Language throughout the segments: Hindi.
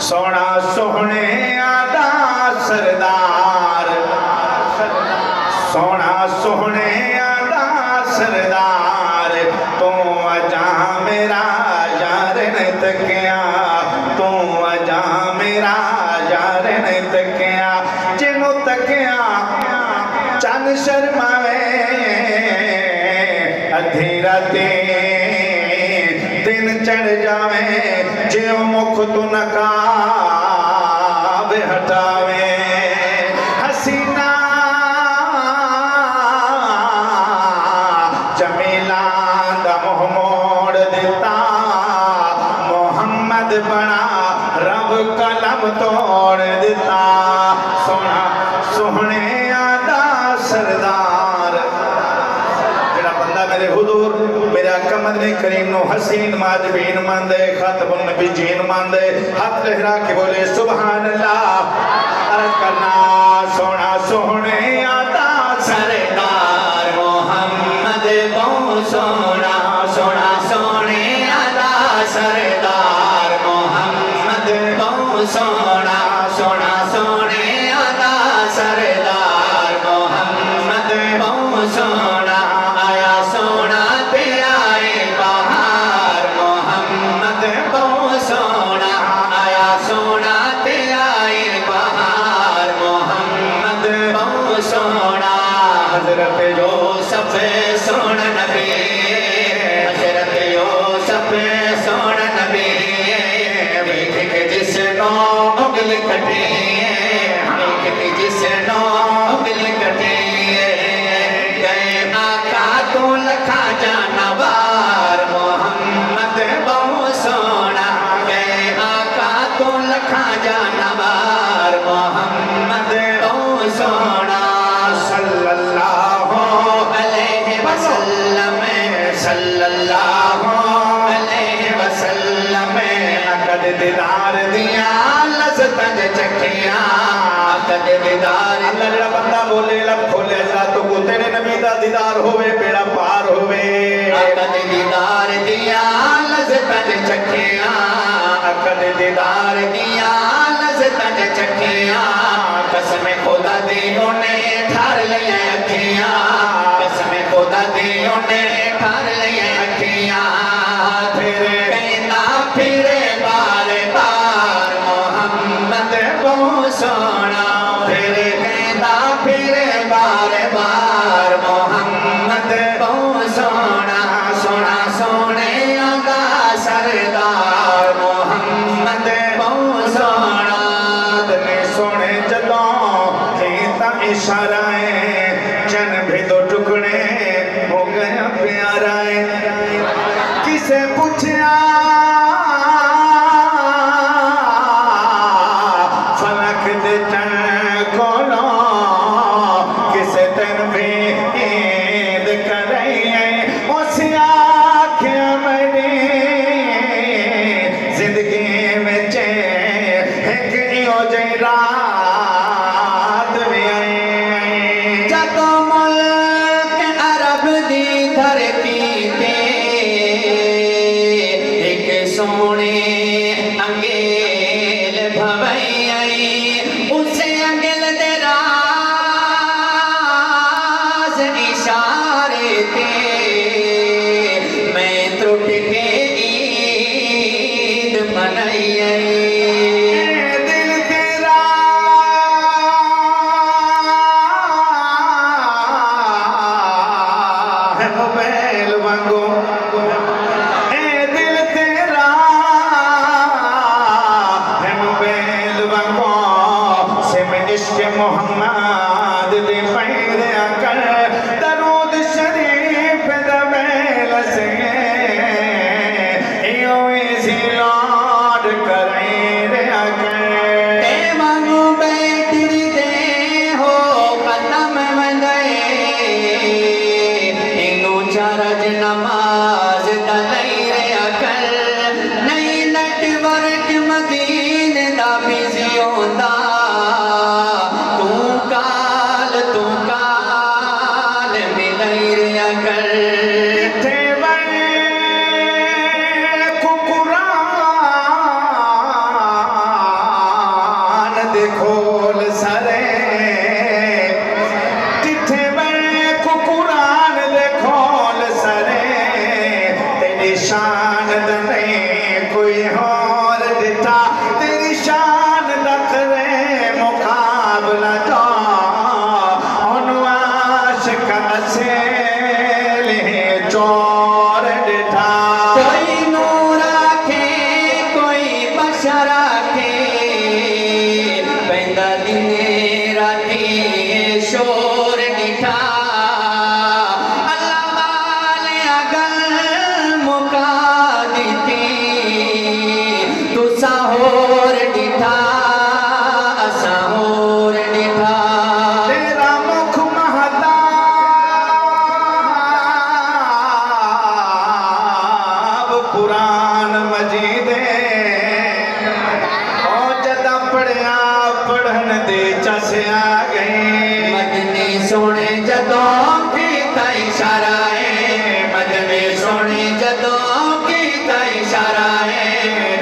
सोना सोहने आदा सरदार, सोना सोहने आदा सरदार, तू अजा मेरा यार ने तकिया, तू अजा मेरा यार ने तकिया, जिन्हों तकिया चन शर्मावे अधी राती दिन चढ़ जावे, ज्यों मुख तू नकाब हटावे, हसीना जमीला दा मुँह मोड़ दिता, मोहम्मद बना रब कलम तोड़ दिता, सोना सोहने आदा सरदार। जेड़ा बंदा मेरे हुजूर मेरे आका मदनी करीम नो हसीन माजबीन मानदे, खातमुन नबीजीन मानदे, हाथ लहरा के बोले सुभान अल्लाह। अर्ज करना सोना सोहने आदा सरदार, मोहम्मद बहुत सोना, सोना सोहने आदा सरदार, मोहम्मद बहुत सोना, सोना सोहने आदा सरदार, मोहम्मद बहुत सोना, आया सोना ते आए बाहर, मोहम्मद बहुत सोना, आया सोना ते आए बाहर, मोहम्मद बहुत सोना। हजरत यूसुफ सोना नबी, हजरत यूसुफ सोना नबी, वेख के जिसनो उंगल कटी, वेख के जिसनो उंगल कटी, गए आका तू लखा जानवार, मोहम्मद बहुत सोना, गए आका तू लखा जानवार, मोहम्मद बहुत सोना। सल्लल्लाहु अलैहि वसल्लम, सल्लल्लाहु अलैहि वसल्लम, अकद दीदार दिया लज़्ज़त चखिया, अकद दीदार। अल्लाह जेड़ा बंदा बोले लब खोले जरा तो को तेरे नबी दा दीदार होवे बेड़ा पार होवे, अकद दीदार दिया लज़्ज़त चखिया, अकद दीदार दिया लज़्ज़त चखिया, कसम खुदा दी ओने ठार लिया अखियां, कसम खुदा दी ओने ठार लिया अखियां, फिरे कहना फिरे बार बार, मोहम्मद बहुत सोना, फिरे कहना फिरे बार बार, मोहम्मद बहुत सोना, सोना सोने आगा सरदार, मोहम्मद बहुत सोना। सोने जदों इशाराए चन भी दो टुकड़े हो गया प्यारा, किसे पूछा फलक दे चन कोलो, किसे तेन भी ईद करे, उस आख्या मेरी जिंदगी में एक इहो जही रात भी आई, जदों मुल्क अरब दी धरती ते एक सोने अंगेल भवई आई, उसे अंगेल दे राज शान दा नहीं कोई और दिता, तेरी शान दा करे मुकाबला जा, आशिक असेले चोर दिता। कोई नूर आखे कोई बशर आखे, पैंदा दिने राती शोर दिठा, अल्लाह वाले अगल मुका दीती, तुसा होर दिठा असा होर दिठा। तेरा मुख महताब कुरान मजीद ओ जदा पढ़िया पढ़न दे चसिया गए, मदनी सोने जदों की इशारा है, मदनी सोने जदों की इशारा है,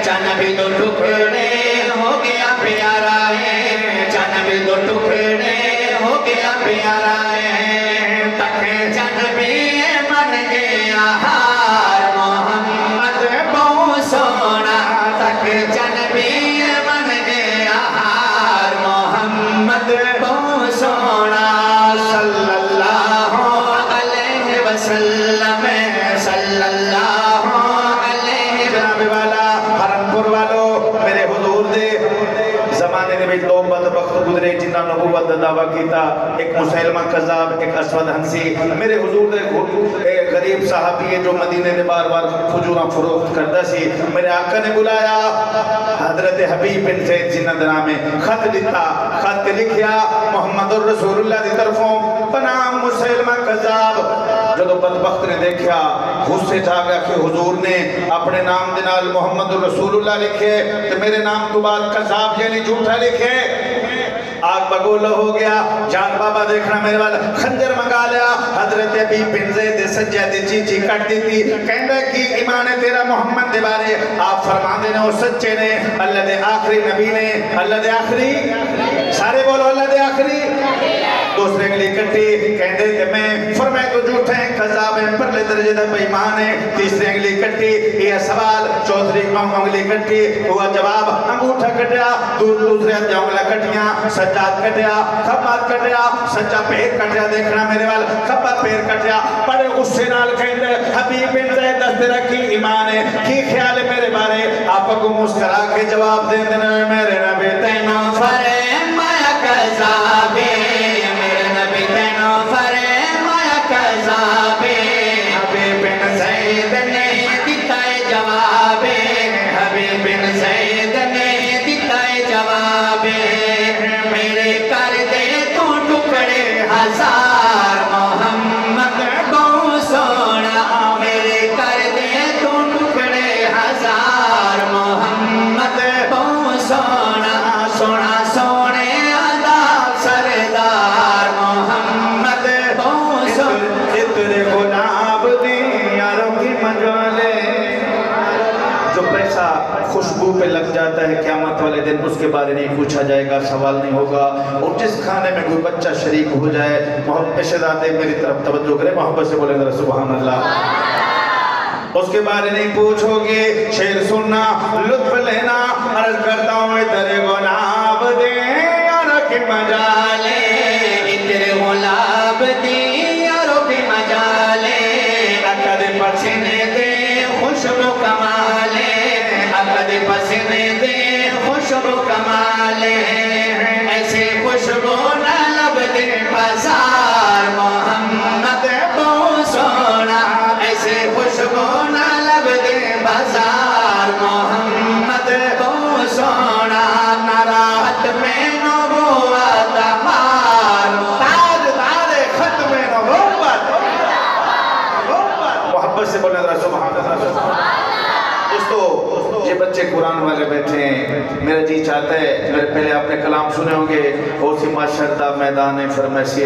चन भी दो टुकड़े हो गया प्यारा है, चन भी दो टुकड़े हो गया प्यारा है, तक चन भी मन गया हार मोहम्मद बहु सोना, तक चन भी मन गया हार मोहम्मद बहु सोना। सल्लल्लाहु अलैहि वसल्लम, सल्लल्लाहु अलैहि जनाब वाला हरमपुर वालों, मेरे हुजूर दे जमाने दे विच दो बदबख्त गुजरे जिन्हां नबूवत दा दावा कीता, एक मुसैलमा कज़ाब, एक असवद हंसी। मेरे हुजूर दे गरीब साहबी जो मदीने दे बार-बार खजूरा फरोख्त करदा सी, मेरे आका ने बुलाया, हजरत हबीब बिन ज़ैद जिन्हां दा नाम है, खत दिता, खत लिखिया मुहम्मदुर रसूलुल्लाह दी तरफों बनाम मुसैलमा कज़ाब। जदों बदबख्त ने देखा गुस्से च आ गया कि हुजूर ने अपने नाम दे नाल मुहम्मदुर रसूलुल्लाह लिखे ते मेरे नाम तो बाद कज़ाब यानी झूठा लिखे। आग बगोला हो गया, जान बाबा देखना मेरे वाला खंजर मंगा लिया, हजरत अबी बिन ज़ैद सज्जा दी चीची कट दी थी, कहंदा कि ईमान है तेरा मोहम्मद दे बारे आप फरमांदे ने, वो सच्चे ने, अल्लाह दे आखिरी नबी ने, अल्लाह दे आखिरी, सारे बोलो अल्लाह दे आखिरी। दूसरे अगली कट्टी कहंदे ते मैं फरमाए तो झूठे हैं, कज़ाब है, परले दर्जे दा बेईमान है। तीसरी अगली कट्टी ये सवाल, चौथी अगली कट्टी हुआ जवाब, अंगूठा कटिया, दूसरे उंगलियां कटियां, सज्जाद कटिया, खब्बा कटिया, सच्चा पैर कटिया, देखना मेरे वाल खब्बा पैर कटिया। बड़े गुस्से नाल कहंदे हबीब बिन ज़ैद दस तेरा की ईमान है, की ख्याल है मेरे बारे? आपको मुस्कुरा के जवाब दे देना, मेरे नबी तैनो फरे माया कज़ाबे, मेरे नबी तैनो फरे माया कज़ाबे, हबीब बिन ज़ैद ने दिता जवाबे, हबीब बिन ज़ैद ने दिता जवाबे, मेरे कर दे तू टुकड़े हजार मोहम्मद बहु सोना, मेरे कर दे तू टुकड़े हजार मोहम्मद बहु सोना, सोना सोने अदा सरदार मोहम्मद बहु सोना। तेरे गुलाब दी यारों की मजाले, जो पैसा खुशबू पे लग जाता है क़यामत वाले दिन उसके बारे नहीं पूछा जाएगा, सवाल नहीं होगा। और जिस खाने में कोई बच्चा शरीक हो जाए, मोहब्बत शहज़ादे मेरी तरफ तवज्जो करें, मोहब्बत से बोले जरा सुभान अल्लाह, उसके बारे नहीं पूछोगे। शेर सुनना, लुत्फ लेना, अर्ज करता हूँ तेरे गुलाब दे यारों की मजाले, तेरे गुलाब दे यारों की मजाले, अकद पसीने दे खुशबू कमाले, अकद पसीने दे खुशबू कमाले, ऐसे खुशबू न लब दे बाजार मोहम्मद बहु सोना, ऐसे खुशबू न लब दे बाजार मोहम्मद बहु सोना, नारात में नबूवत मार, ताजदार खत्म नबूवत, मोहब्बत से बोले जरा सुभान अल्लाह। दोस्तों ये बच्चे कुरान वाले बैठे हैं, मेरा जी चाहता है मेरे पहले आपने कलाम सुने होंगे, और सी माशाअल्लाह मैदान फरमाइशी